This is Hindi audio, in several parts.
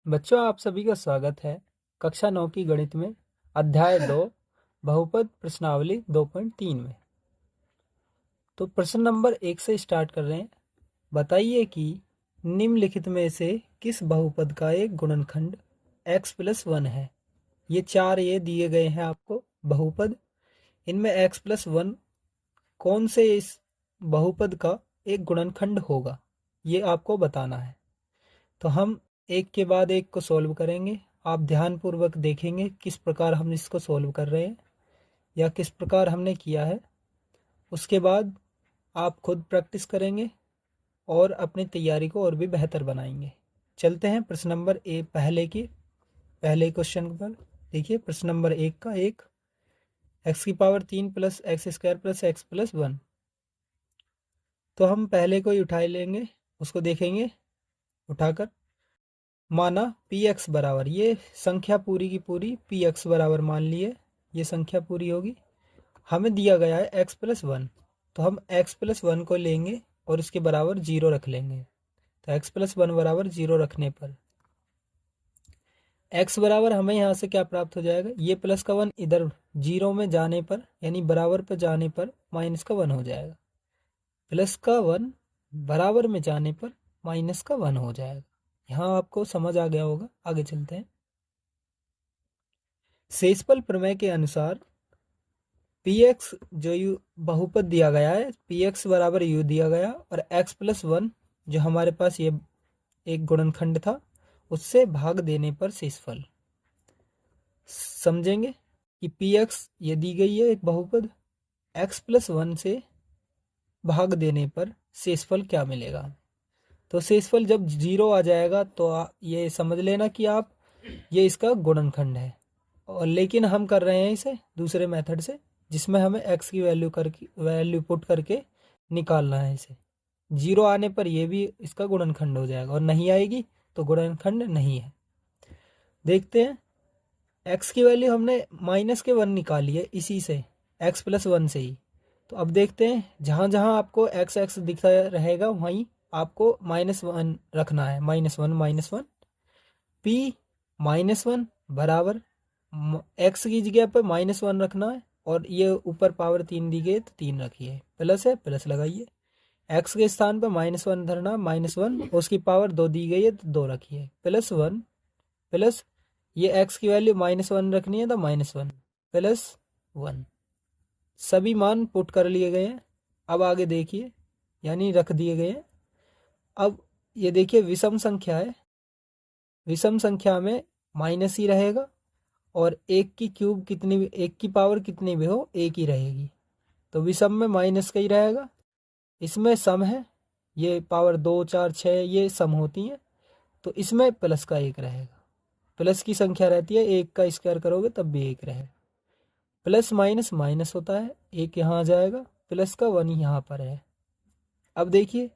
बच्चों, आप सभी का स्वागत है कक्षा 9 की गणित में अध्याय 2 बहुपद प्रश्नावली 2.3 में। तो प्रश्न नंबर 1 से स्टार्ट कर रहे हैं। बताइए कि निम्नलिखित में से किस बहुपद का एक गुणनखंड x+1 है। ये दिए गए हैं आपको बहुपद। इनमें x+1 कौन से इस बहुपद का एक गुणनखंड होगा, ये आपको बताना है। तो हम एक के बाद एक को सॉल्व करेंगे। आप ध्यानपूर्वक देखेंगे किस प्रकार हम इसको सॉल्व कर रहे हैं या किस प्रकार हमने किया है। उसके बाद आप खुद प्रैक्टिस करेंगे और अपनी तैयारी को और भी बेहतर बनाएंगे। चलते हैं प्रश्न नंबर पहले क्वेश्चन पर। देखिए प्रश्न नंबर 1 का x³ 3 + x² + x+1। तो हम पहले को ही उठा लेंगे, उसको देखेंगे उठाकर। माना px बराबर, ये संख्या पूरी की पूरी px बराबर मान लिए, ये संख्या पूरी होगी। हमें दिया गया है x+1, तो हम x+1 को लेंगे और उसके बराबर 0 रख लेंगे। तो x+1 बराबर 0 रखने पर x बराबर हमें यहाँ से क्या प्राप्त हो जाएगा, ये प्लस का 1 इधर 0 में जाने पर यानी बराबर पर जाने पर माइनस का 1 हो जाएगा। प्लस का 1 बराबर में जाने पर माइनस का 1 हो जाएगा। यहाँ आपको समझ आ गया होगा। आगे चलते हैं। शेषफल प्रमेय के अनुसार px जो यू बहुपद दिया गया है, px बराबर u दिया गया और x+1 जो हमारे पास ये एक गुणनखंड था, उससे भाग देने पर शेषफल समझेंगे कि px ये दी गई है एक बहुपद, x+1 से भाग देने पर शेषफल क्या मिलेगा। तो शेषफल जब 0 आ जाएगा तो ये समझ लेना कि आप ये इसका गुणनखंड है। और लेकिन हम कर रहे हैं इसे दूसरे मेथड से, जिसमें हमें x की वैल्यू पुट करके निकालना है इसे। 0 आने पर यह भी इसका गुणनखंड हो जाएगा और नहीं आएगी तो गुणनखंड नहीं है। देखते हैं, x की वैल्यू हमने -1 निकाली है इसी से, x+1 से ही। तो अब देखते हैं, जहाँ जहाँ आपको x दिखता रहेगा वहीं आपको -1 रखना है। -1 p -1 बराबर x की जगह पर -1 रखना है और ये ऊपर पावर 3 दी गई तो 3 रखिए, प्लस है प्लस लगाइए। x के स्थान पर -1 धरना, -1 उसकी पावर 2 दी गई है तो 2 रखिए, +1 प्लस ये x की वैल्यू -1 रखनी है तो -1 +1। सभी मान पुट कर लिए गए हैं। अब आगे देखिए, यानी रख दिए गए हैं। अब ये देखिए विषम संख्या है, विषम संख्या में माइनस ही रहेगा और एक की क्यूब कितनी भी, एक की पावर कितनी भी हो एक ही रहेगी। तो विषम में माइनस का ही रहेगा। इसमें सम है, ये पावर 2 4 6 ये सम होती हैं, तो इसमें प्लस का 1 रहेगा। प्लस की संख्या रहती है, एक का स्क्वायर करोगे तब भी 1 रहेगा। प्लस माइनस माइनस होता है, एक यहाँ आ जाएगा, प्लस का 1 यहाँ पर है। अब देखिए,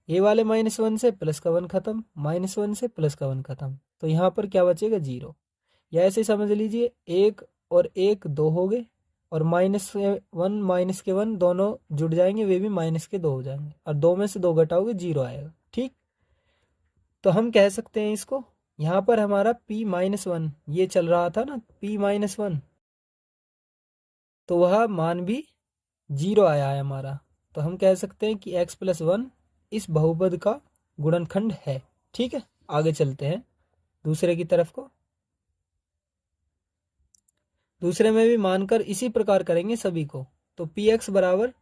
ये वाले -1 से प्लस का 1 खत्म, -1 से प्लस का 1 खत्म, तो यहाँ पर क्या बचेगा 0। या ऐसे समझ लीजिए, 1 और 1 2 हो गए और माइनस के 1 दोनों जुड़ जाएंगे, वे भी -2 हो जाएंगे और 2 में से 2 घटाओगे 0 आएगा। ठीक, तो हम कह सकते हैं इसको, यहाँ पर हमारा p-1 ये चल रहा था ना, p-1, तो वह मान भी 0 आया है हमारा। तो हम कह सकते हैं कि x+1 इस बहुपद का गुणनखंड है। ठीक है, आगे चलते हैं दूसरे की तरफ को। दूसरे में भी मानकर इसी प्रकार करेंगे सभी को। तो px बराबर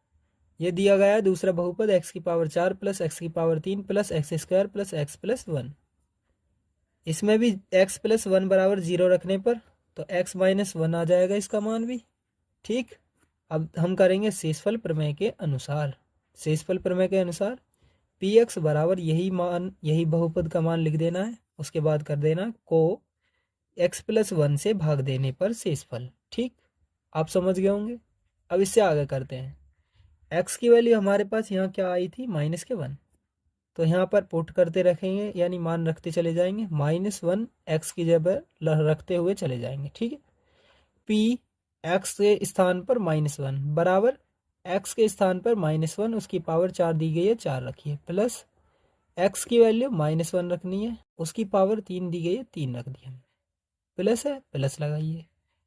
ये दिया गया है दूसरा बहुपद x⁴ plus x3 plus x² plus x+1। इसमें भी x+1 बराबर 0 रखने पर तो x-1 आ जाएगा इसका मान भी। ठीक, अब हम करेंगे शेषफल प्रमेय के अनुसार। शेषफल प्रमेय के अनुसार px बराबर यही मान, यही बहुपद का मान लिख देना है, उसके बाद कर देना को x+1 से भाग देने पर शेषफल। ठीक, आप समझ गए होंगे। अब इससे आगे करते हैं। x की वैल्यू हमारे पास यहाँ क्या आई थी, -1, तो यहाँ पर पुट करते रखेंगे, यानी मान रखते चले जाएंगे। -1 x की जगह रखते हुए चले जाएंगे। ठीक है, p x के स्थान पर -1 बराबर x के स्थान पर -1 उसकी पावर 4 दी गई है, 4 रखिए, प्लस x की वैल्यू -1 रखनी है उसकी पावर 3 दी गई है, 3 रख दिया हमने। प्लस है, प्लस लगाइए।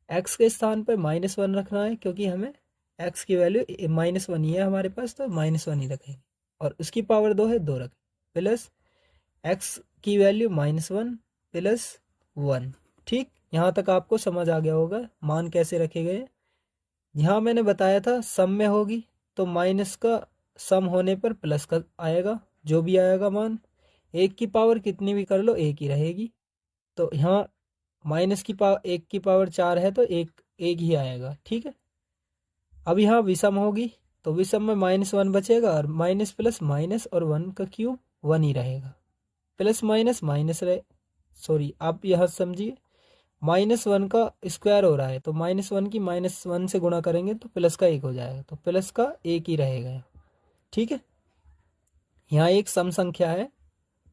एक्स के स्थान पर -1 रखना है क्योंकि हमें एक्स की वैल्यू -1 ही है हमारे पास, तो -1 ही रखेंगे। और उसकी पावर 2 है, 2 रखें। प्लस एक्स की वैल्यू -1 प्लस 1। ठीक, यहाँ तक आपको समझ आ गया होगा मान कैसे रखे गए। यहाँ मैंने बताया था सम में होगी, तो माइनस का सम होने पर प्लस का आएगा, जो भी आएगा मान। एक की पावर कितनी भी कर लो एक ही रहेगी, तो यहाँ माइनस की पावर, एक की पावर 4 है तो एक एक ही आएगा। ठीक है, अब यहाँ विषम होगी तो विषम में -1 बचेगा और माइनस प्लस माइनस और 1 का क्यूब 1 ही रहेगा। प्लस माइनस माइनस रहे, सॉरी आप यहाँ समझिए, -1 का स्क्वायर हो रहा है तो -1 की -1 से गुणा करेंगे तो प्लस का 1 हो जाएगा, तो प्लस का 1 ही रहेगा। ठीक है, यहाँ एक सम संख्या है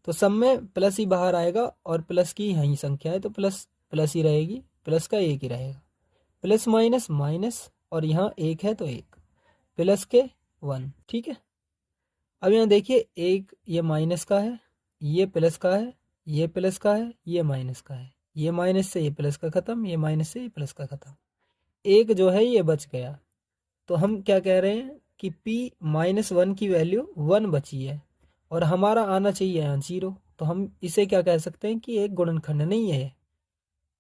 तो सम में प्लस ही बाहर आएगा और प्लस की यही संख्या है तो प्लस प्लस ही रहेगी, प्लस का 1 ही रहेगा। प्लस माइनस माइनस और यहाँ 1 है तो 1 प्लस के 1। ठीक है, अब यहाँ देखिए एक ये माइनस का है, ये प्लस का है, ये प्लस का है, ये माइनस का है, ये माइनस से ये प्लस का खत्म, ये माइनस से ये प्लस का खत्म, एक जो है ये बच गया। तो हम क्या कह रहे हैं कि p -1 की वैल्यू 1 बची है और हमारा आना चाहिए यहाँ 0, तो हम इसे क्या कह सकते हैं कि एक गुणनखंड नहीं है।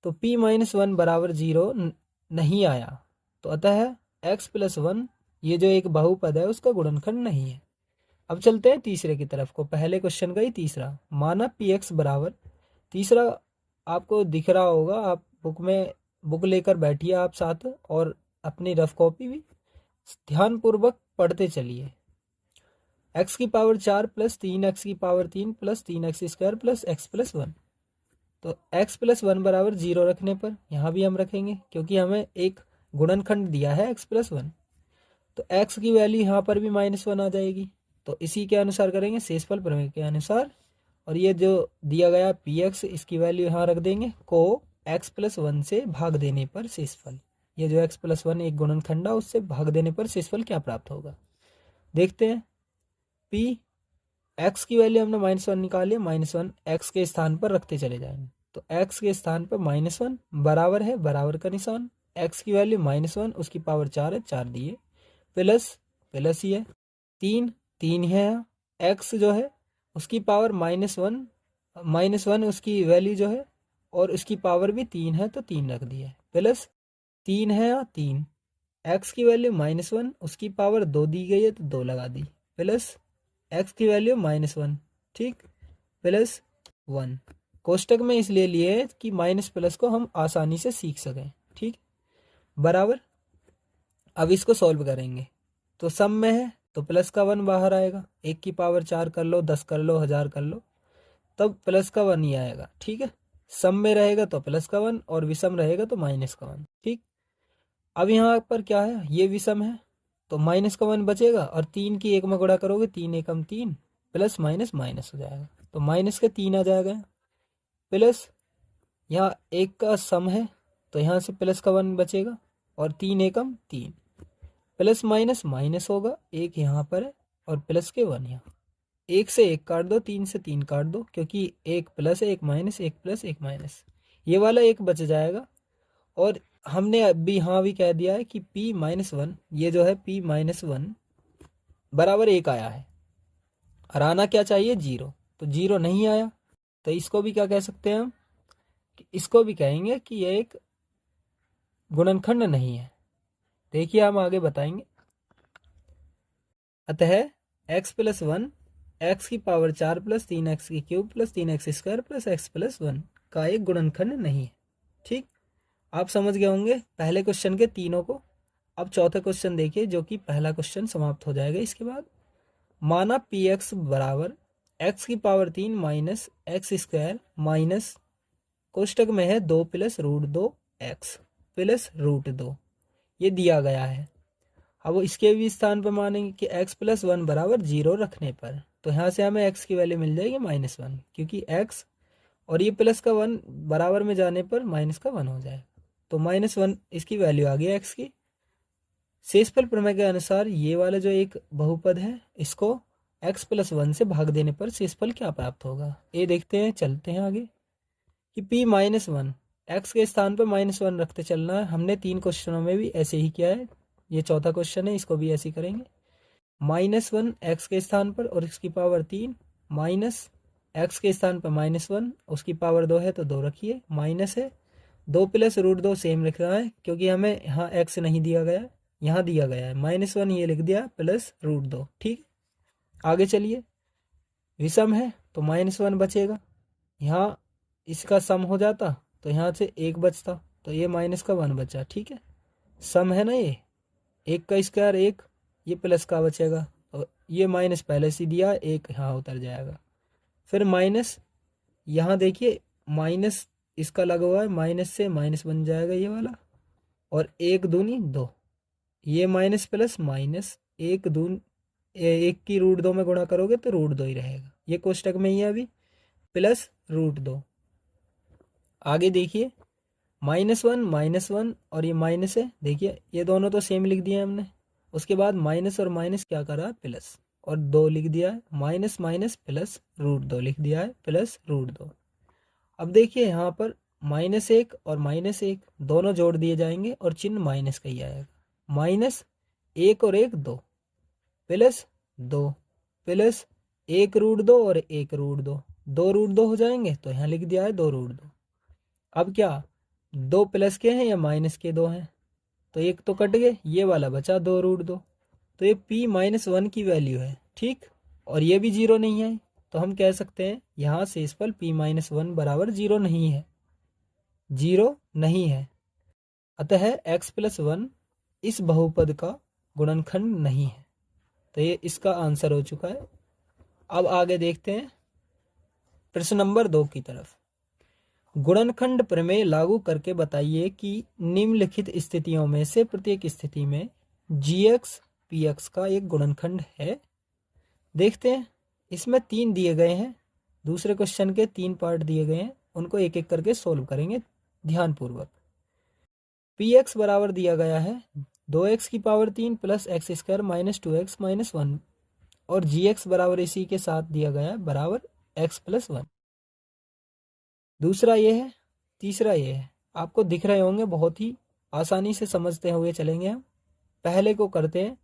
तो p -1 बराबर 0 नहीं आया, तो अतः x + 1 ये जो एक बहुपद है उसका गुणनखंड नहीं है। अब चलते हैं तीसरे की तरफ को, पहले क्वेश्चन का ही तीसरा। माना px बराबर, तीसरा आपको दिख रहा होगा, आप बुक लेकर बैठिए आप साथ और अपनी रफ कॉपी भी ध्यानपूर्वक पढ़ते चलिए। x की पावर 4 प्लस 3x की power 3 plus 3x² plus x + 1। तो x + 1 बराबर 0 रखने पर यहाँ भी हम रखेंगे क्योंकि हमें एक गुणनखंड दिया है x + 1, तो x की वैल्यू यहाँ पर भी -1 आ जाएगी। तो इसी के अनुसार करेंगे, शेषफल प्रमेय के अनुसार। और ये जो दिया गया px, इसकी वैल्यू यहाँ रख देंगे को x + 1 से भाग देने पर शेषफल, ये जो x + 1 एक गुणनखंड है उससे भाग देने पर शेषफल क्या प्राप्त होगा देखते हैं। p x की वैल्यू हमने -1 निकाली, -1 x के स्थान पर रखते चले जाएंगे, तो x के स्थान पर -1 बराबर है बराबर का निशान, x की वैल्यू -1 उसकी पावर 4 है 4 दिए, प्लस प्लस ही है 3 3 है, x जो है उसकी पावर -1 उसकी वैल्यू जो है और उसकी पावर भी 3 है तो 3 रख दिया, प्लस 3 है 3, x की वैल्यू -1 उसकी पावर 2 दी गई है तो 2 लगा दी, प्लस x की वैल्यू -1, ठीक, प्लस 1। कोष्टक में इसलिए लिए कि माइनस प्लस को हम आसानी से सीख सकें। ठीक, बराबर। अब इसको सॉल्व करेंगे तो सम में है तो प्लस का 1 बाहर आएगा, 1 की पावर 4 कर लो, 10 कर लो, 1000 कर लो, तब प्लस का 1 ही आएगा। ठीक है, सम में रहेगा तो प्लस का 1 और विषम रहेगा तो माइनस का 1। ठीक, अब यहाँ पर क्या है, ये विषम है तो माइनस का 1 बचेगा और 3 की 1 में गुणा करोगे 3 एकम 3, प्लस माइनस माइनस हो जाएगा तो माइनस का 3 आ जाएगा, प्लस यहाँ 1 का सम है तो यहाँ से प्लस का 1 बचेगा और 3 एकम 3, प्लस माइनस माइनस होगा, 1 यहाँ पर है और प्लस के 1 यहाँ, 1 से 1 काट दो, 3 से 3 काट दो क्योंकि 1 प्लस 1 माइनस, 1 प्लस 1 माइनस, ये वाला 1 बच जाएगा। और हमने अभी यहाँ भी कह दिया है कि p -1, ये जो है p -1 बराबर 1 आया है और आना क्या चाहिए 0, तो 0 नहीं आया तो इसको भी क्या कह सकते हैं हम, इसको भी कहेंगे कि ये एक गुणनखंड नहीं है। देखिए हम आगे बताएंगे। अतः x + 1 x की power 4 plus 3x³ plus 3x² plus x + 1 का एक गुणनखंड नहीं है। ठीक, आप समझ गए होंगे पहले क्वेश्चन के तीनों को। अब चौथा क्वेश्चन देखिए जो कि पहला क्वेश्चन समाप्त हो जाएगा इसके बाद। माना px बराबर x की पावर 3 माइनस x² माइनस कोष्टक में है 2 प्लस √2x प्लस √2, ये दिया गया है। अब इसके भी स्थान पर मानेंगे कि x + 1 बराबर 0 रखने पर, तो यहाँ से हमें x की वैल्यू मिल जाएगी -1 क्योंकि x और ये प्लस का 1 बराबर में जाने पर माइनस का 1 हो जाएगा, तो -1 इसकी वैल्यू आ गई x की। शेषफल प्रमेय के अनुसार ये वाला जो एक बहुपद है इसको x+1 से भाग देने पर शेषफल क्या प्राप्त होगा। ये देखते हैं, चलते हैं आगे कि p-1 x के स्थान पर -1 रखते चलना है। हमने 3 क्वेश्चनों में भी ऐसे ही किया है, ये चौथा क्वेश्चन है, इसको भी ऐसे ही करेंगे। -1 x के स्थान पर और इसकी पावर 3 माइनस x के स्थान पर -1 उसकी पावर 2 है तो 2 रखिए, माइनस है 2 + √2 सेम लिख रहा है क्योंकि हमें यहाँ x नहीं दिया गया, यहाँ दिया गया है। -1 ये लिख दिया प्लस √2। ठीक, आगे चलिए, विषम है तो -1 बचेगा, यहाँ इसका सम हो जाता तो यहाँ से 1 बचता, तो ये -1 बचा। ठीक है, सम है ना, ये 1 का स्क्वायर 1, ये प्लस का बचेगा और ये माइनस पहले से दिया, 1 यहाँ उतर जाएगा। फिर माइनस, यहाँ देखिए माइनस इसका लगा हुआ है, माइनस से माइनस बन जाएगा ये वाला, और 1 दूनी 2, ये माइनस प्लस माइनस, 1 की √2 में गुणा करोगे तो √2 ही रहेगा, ये कोष्टक में ही है अभी, प्लस √2। आगे देखिए -1 और ये माइनस है, देखिए ये दोनों तो सेम लिख दिए हमने। उसके बाद माइनस और माइनस क्या करा, प्लस, और 2 लिख दिया है, माइनस माइनस प्लस √2 लिख दिया है, प्लस √2। अब देखिए यहाँ पर -1 और -1 दोनों जोड़ दिए जाएंगे और चिन्ह माइनस का ही आएगा, -1 और 1 2, प्लस 2, प्लस 1 √2 और 1 √2, 2 √2 हो जाएंगे तो यहाँ लिख दिया है 2 √2। अब क्या 2 प्लस के हैं या माइनस के 2 हैं, तो 1 तो कट गए, ये वाला बचा 2 √2, तो ये p-1 की वैल्यू है। ठीक, और ये भी 0 नहीं है, तो हम कह सकते हैं यहाँ शेषफल p-1 बराबर 0 नहीं है, 0 नहीं है। अतः x+1 इस बहुपद का गुणनखंड नहीं है, तो ये इसका आंसर हो चुका है। अब आगे देखते हैं प्रश्न नंबर 2 की तरफ। गुणनखंड प्रमेय लागू करके बताइए कि निम्नलिखित स्थितियों में से प्रत्येक स्थिति में gx px का एक गुणनखंड है। देखते हैं, इसमें 3 दिए गए हैं, दूसरे क्वेश्चन के 3 पार्ट दिए गए हैं, उनको एक एक करके सोल्व करेंगे ध्यानपूर्वक। px बराबर दिया गया है 2x की पावर 3 प्लस x² - 2x - 1, और gx बराबर इसी के साथ दिया गया है बराबर x+1। दूसरा ये है, तीसरा ये है, आपको दिख रहे होंगे, बहुत ही आसानी से समझते हुए चलेंगे हम। पहले को करते हैं,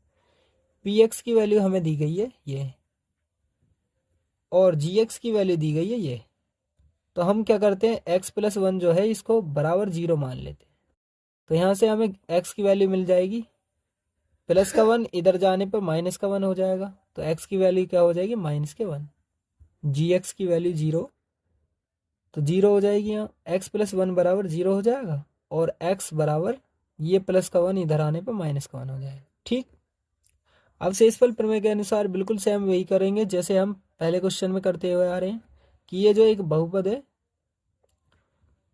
px की वैल्यू हमें दी गई है ये, और gx की वैल्यू दी गई है ये, तो हम क्या करते हैं x+1 जो है इसको बराबर 0 मान लेते हैं, तो यहाँ से हमें x की वैल्यू मिल जाएगी, प्लस का 1 इधर जाने पर माइनस का 1 हो जाएगा, तो x की वैल्यू क्या हो जाएगी -1, gx की वैल्यू 0, तो 0 हो जाएगी, यहाँ x+1 बराबर 0 हो जाएगा, और x बराबर ये प्लस का 1 इधर आने पर माइनस का 1 हो जाएगा। ठीक, अब शेषफल प्रमेय के अनुसार बिल्कुल सेम वही करेंगे जैसे हम पहले क्वेश्चन में करते हुए आ रहे हैं कि ये जो एक बहुपद है,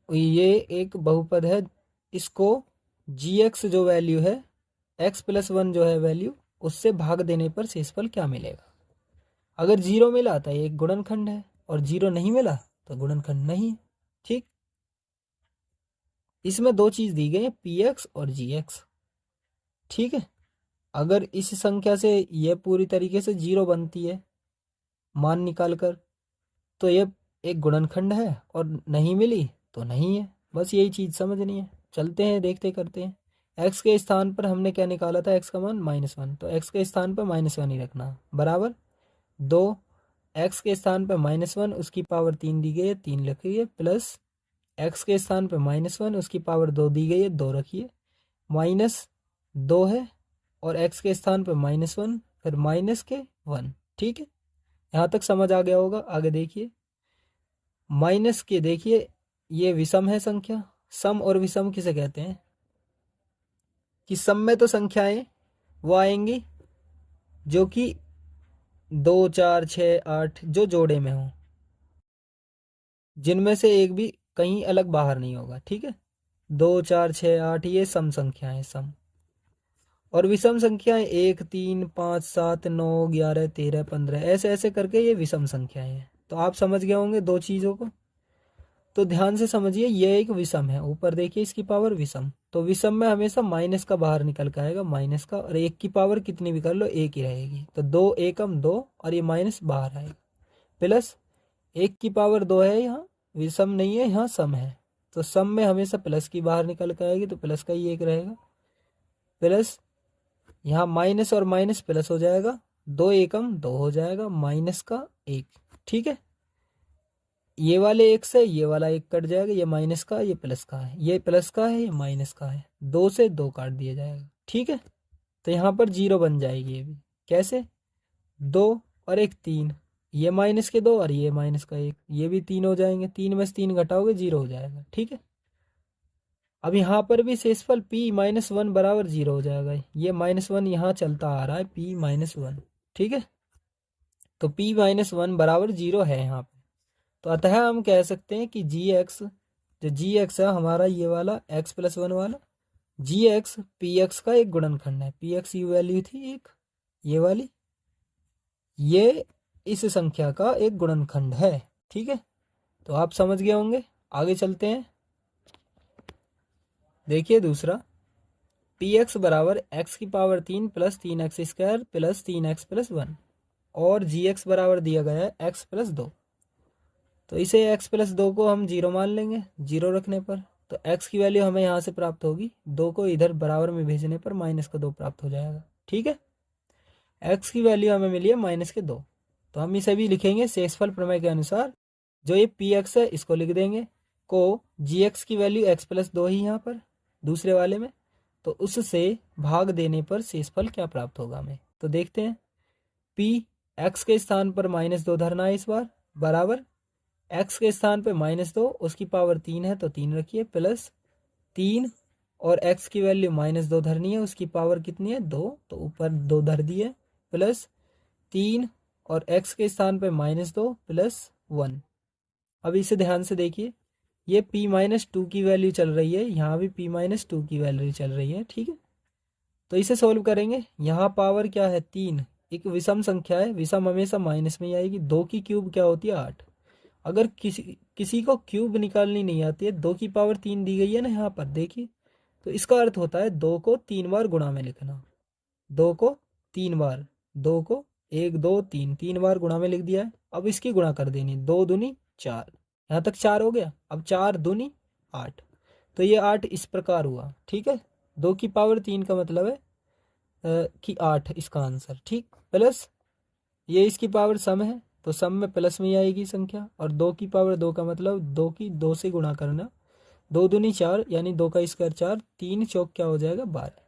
ये एक बहुपद है, इसको gx जो वैल्यू है, x+1 जो है वैल्यू, उससे भाग देने पर शेषफल क्या मिलेगा। अगर 0 मिला तो एक गुणनखंड है, और 0 नहीं मिला तो गुणनखंड नहीं है। ठीक, इसमें 2 चीज दी गई है, px और gx। ठीक है, अगर इस संख्या से यह पूरी तरीके से 0 बनती है मान निकालकर, तो ये एक गुणनखंड है, और नहीं मिली तो नहीं है, बस यही चीज समझनी है। चलते हैं, देखते करते हैं। x के स्थान पर हमने क्या निकाला था, x का मान -1, तो x के स्थान पर -1 ही रखना, बराबर 2, x के स्थान पर -1 उसकी पावर 3 दी गई है, 3 लिखिए, प्लस x के स्थान पर -1 उसकी पावर 2 दी गई है, 2 रखिए, -2 है, और x के स्थान पर -1 फिर माइनस के 1। ठीक है, यहाँ तक समझ आ गया होगा। आगे देखिए, माइनस के देखिए, ये विषम है संख्या, सम और विषम किसे कहते हैं कि सम में तो संख्याएं वो आएंगी जो कि 2 4 6 8 जो जोड़े में हो, जिनमें से एक भी कहीं अलग बाहर नहीं होगा। ठीक है, 2 4 6 8 ये सम संख्याएं, सम। और विषम संख्याएं 1 3 5 7 9 11 13 15 ऐसे ऐसे करके ये विषम संख्याएं हैं। तो आप समझ गए होंगे 2 चीज़ों को। तो ध्यान से समझिए, ये एक विषम है, ऊपर देखिए इसकी पावर विषम, तो विषम में हमेशा माइनस का बाहर निकल के आएगा, माइनस का, और एक की पावर कितनी भी कर लो एक ही रहेगी, तो 2 एकम 2 और ये माइनस बाहर आएगा, प्लस एक की पावर 2 है, यहाँ विषम नहीं है, यहाँ सम है, तो सम में हमेशा प्लस की बाहर निकल के आएगी, तो प्लस का ही एक रहेगा, प्लस यहाँ माइनस और माइनस प्लस हो जाएगा, 2 एकम 2 हो जाएगा, माइनस का 1। ठीक है, ये वाले एक से ये वाला एक कट जाएगा, ये माइनस का ये प्लस का है, ये प्लस का है ये माइनस का है, 2 से 2 काट दिया जाएगा। ठीक है, तो यहाँ पर 0 बन जाएगी ये भी। कैसे? 2 और 1 3, ये माइनस के 2 और ये माइनस का 1, ये भी 3 हो जाएंगे, 3 में से 3 घटाओगे 0 हो जाएगा। ठीक है, अब यहाँ पर भी शेषफल p-1 बराबर 0 हो जाएगा, ये -1 यहाँ चलता आ रहा है, p-1। ठीक है, तो p-1 बराबर 0 है यहाँ पे, तो अतः हम कह सकते हैं कि gx, जो gx है हमारा ये वाला x+1 वाला, gx px का एक गुणनखंड है, px की वैल्यू थी एक, ये वाली, ये इस संख्या का एक गुणनखंड है। ठीक है, तो आप समझ गए होंगे। आगे चलते हैं, देखिए दूसरा, px बराबर x की power 3 plus 3x² plus 3x+1, और gx बराबर दिया गया है x+2, तो इसे x+2 को हम 0 मान लेंगे, 0 रखने पर, तो x की वैल्यू हमें यहाँ से प्राप्त होगी, 2 को इधर बराबर में भेजने पर -2 प्राप्त हो जाएगा। ठीक है, x की वैल्यू हमें मिली है -2, तो हम इसे भी लिखेंगे शेषफल प्रमेय के अनुसार, जो ये px है इसको लिख देंगे, को gx की वैल्यू x+2 ही यहाँ पर दूसरे वाले में, तो उससे भाग देने पर शेषफल क्या प्राप्त होगा हमें, तो देखते हैं। p x के स्थान पर -2 धरना है इस बार, बराबर x के स्थान पे -2, उसकी पावर 3 है तो 3 रखिए, प्लस 3 और x की वैल्यू -2 धरनी है, उसकी पावर कितनी है 2, तो ऊपर 2 धर दिए, प्लस 3 और x के स्थान पे -2 प्लस 1। अब इसे ध्यान से देखिए, ये p-2 की वैल्यू चल रही है, यहाँ भी p-2 की वैल्यू चल रही है। ठीक है, तो इसे सोल्व करेंगे, यहाँ पावर क्या है 3, एक विषम संख्या है, विषम हमेशा माइनस में ही आएगी, 2 की क्यूब क्या होती है 8, अगर किसी को क्यूब निकालनी नहीं आती है, 2 की पावर 3 दी गई है ना यहाँ पर देखिए, तो इसका अर्थ होता है 2 को 3 बार गुणा में लिखना, 2 को 3 बार, 2 को 1 2 3 3 बार गुणा में लिख दिया है। अब इसकी गुणा कर देनी, 2 दूनी 4, यहाँ तक 4 हो गया, अब 4 दूनी 8, तो ये 8 इस प्रकार हुआ। ठीक है, 2 की पावर 3 का मतलब है कि 8 इसका आंसर। ठीक, प्लस ये इसकी पावर सम है, तो सम में प्लस में ही आएगी संख्या, और 2 की पावर 2 का मतलब 2 की 2 से गुणा करना, 2 दूनी 4 यानी 2 का स्क्वायर 4, 3 चौक क्या हो जाएगा 12,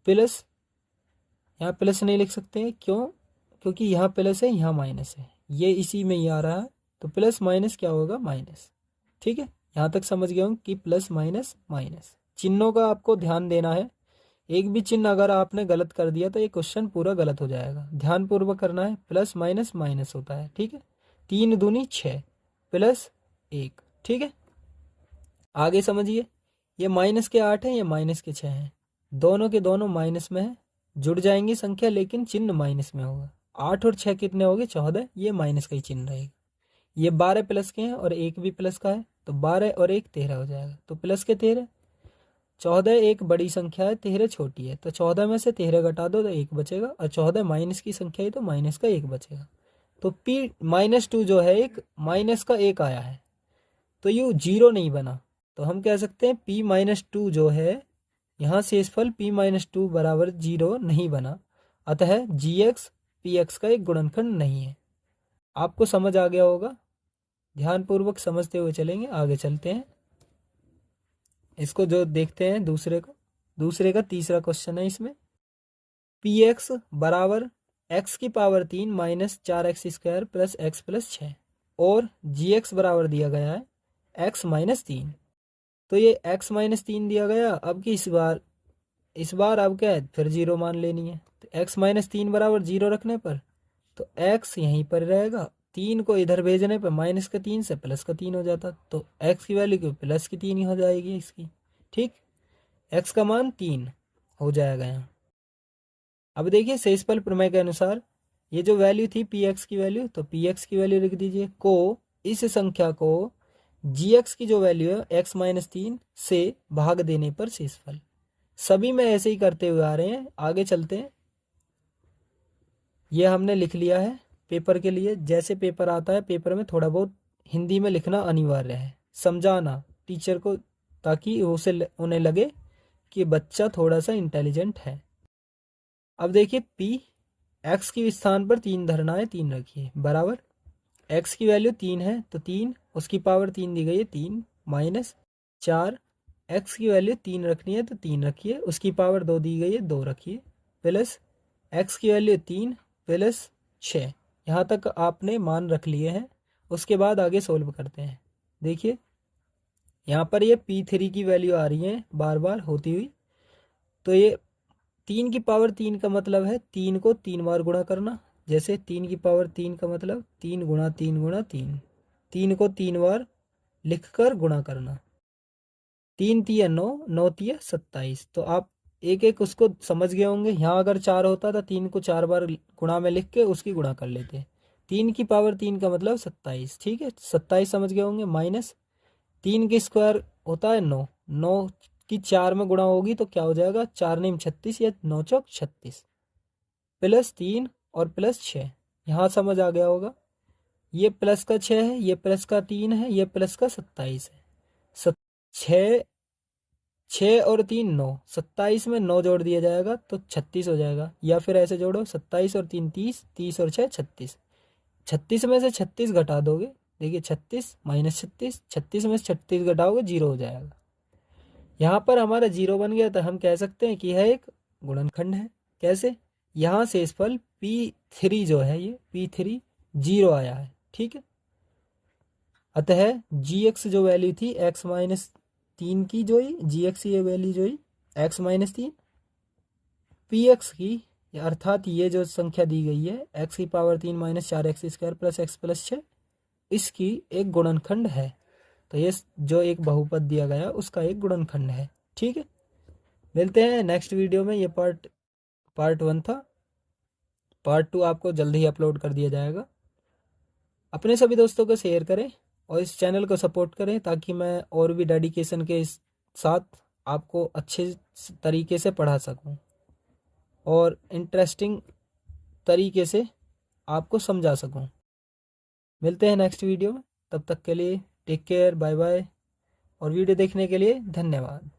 प्लस यहाँ प्लस नहीं लिख सकते हैं, क्यों? क्योंकि यहाँ प्लस है यहाँ माइनस है, ये इसी में ही आ रहा है, तो प्लस माइनस क्या होगा माइनस। ठीक है, यहाँ तक समझ गया हूँ कि प्लस माइनस माइनस, चिन्हों का आपको ध्यान देना है, एक भी चिन्ह अगर आपने गलत कर दिया तो ये क्वेश्चन पूरा गलत हो जाएगा, ध्यान पूर्वक करना है। प्लस माइनस माइनस होता है। ठीक है, 3 दूनी 6 प्लस 1। ठीक है, आगे समझिए, ये माइनस के 8 है, ये माइनस के 6 हैं, दोनों के दोनों माइनस में है, जुड़ जाएंगी संख्या लेकिन चिन्ह माइनस में होगा। 8 और 6 कितने हो गए 14, ये माइनस का ही चिन्ह रहेगा। ये 12 प्लस के हैं और 1 भी प्लस का है, तो 12 और 1 13 हो जाएगा, तो प्लस के 13। 14 एक बड़ी संख्या है, 13 छोटी है, तो 14 में से 13 घटा दो तो 1 बचेगा, और 14 माइनस की संख्या है तो माइनस का 1 बचेगा, तो p-2 जो है एक माइनस का 1 आया है, तो ये 0 नहीं बना, तो हम कह सकते हैं p-2 जो है यहाँ शेषफल p-2 बराबर 0 नहीं बना, अतः gx px का एक गुणनखंड नहीं है। आपको समझ आ गया होगा, ध्यानपूर्वक समझते हुए चलेंगे। आगे चलते हैं, इसको जो देखते हैं दूसरे का तीसरा क्वेश्चन है, इसमें px बराबर x की power 3 minus 4x² plus x+6, और gx बराबर दिया गया है x-3, तो ये x-3 दिया गया। अब की इस बार अब क्या है, फिर 0 मान लेनी है, तो x-3 बराबर 0 रखने पर तो x यहीं पर रहेगा, 3 को इधर भेजने पर माइनस का 3 से प्लस का 3 हो जाता, तो x की वैल्यू क्यों प्लस की 3 ही हो जाएगी इसकी। ठीक, x का मान 3 हो जाएगा यहाँ। अब देखिए शेषफल प्रमेय के अनुसार ये जो वैल्यू थी px की वैल्यू, तो px की वैल्यू लिख दीजिए, को इस संख्या को gx की जो वैल्यू है x-3 से भाग देने पर शेषफल। सभी में ऐसे ही करते हुए आ रहे हैं, आगे चलते हैं। ये हमने लिख लिया है पेपर के लिए। जैसे पेपर आता है, पेपर में थोड़ा बहुत हिंदी में लिखना अनिवार्य है, समझाना टीचर को, ताकि उन्हें लगे कि बच्चा थोड़ा सा इंटेलिजेंट है। अब देखिए p, x की स्थान पर 3 धरना है, 3 रखिए, बराबर x की वैल्यू 3 है तो 3, उसकी पावर 3 दी गई है 3, माइनस 4, x की वैल्यू 3 रखनी है तो 3 रखिए, उसकी पावर 2 दी गई है 2 रखिए, प्लस x की वैल्यू 3 प्लस 6। यहाँ तक आपने मान रख लिए हैं। उसके बाद आगे सोल्व करते हैं। देखिए यहाँ पर ये p3 की वैल्यू आ रही है बार बार होती हुई, तो ये 3 की पावर 3 का मतलब है 3 को 3 बार गुणा करना। जैसे 3 की पावर 3 का मतलब 3 गुणा 3 गुणा 3, 3 को 3 बार लिखकर गुणा करना। 3 तिया 9, 9 तिया 27। तो आप एक एक उसको समझ गए होंगे। यहाँ अगर 4 होता था 3 को 4 बार गुणा में लिख के उसकी गुणा कर लेते। 3 की पावर 3 का मतलब 27, ठीक है, 27 समझ गए होंगे। माइनस 3 की स्क्वायर होता है 9, 9 की 4 में गुणा होगी तो क्या हो जाएगा, 4 नेम 36 या 9 चौक 36, प्लस 3 और प्लस 6। यहाँ समझ आ गया होगा। ये प्लस का 6 है, ये प्लस का 3 है, ये प्लस का 27 है। 6, 6 और 3 9, 27 में 9 जोड़ दिया जाएगा तो 36 हो जाएगा। या फिर ऐसे जोड़ो 27 और 3 30, 30 और 6 36, 36 में से 36 घटा दोगे, देखिए 36 माइनस 36, 36 में से 36 घटाओगे 0 हो जाएगा। यहाँ पर हमारा 0 बन गया तो हम कह सकते हैं कि यह एक गुणनखंड है। कैसे, यहाँ शेषफल P3 जो है, ये P3 0 आया है, ठीक है। अतः gx जो वैल्यू थी x-3 की, जो ही gx ये वैल्यू जो ही x-3 px की, अर्थात ये जो संख्या दी गई है x की power 3 minus 4x² plus x plus 6, इसकी एक गुणनखंड है। तो ये जो एक बहुपद दिया गया उसका एक गुणनखंड है, ठीक है। मिलते हैं नेक्स्ट वीडियो में। ये पार्ट 1 था। पार्ट 2 आपको जल्द ही अपलोड कर दिया जाएगा। अपने सभी दोस्तों को शेयर करें और इस चैनल को सपोर्ट करें, ताकि मैं और भी डेडिकेशन के साथ आपको अच्छे तरीके से पढ़ा सकूं और इंटरेस्टिंग तरीके से आपको समझा सकूं। मिलते हैं नेक्स्ट वीडियो में, तब तक के लिए टेक केयर, बाय बाय, और वीडियो देखने के लिए धन्यवाद।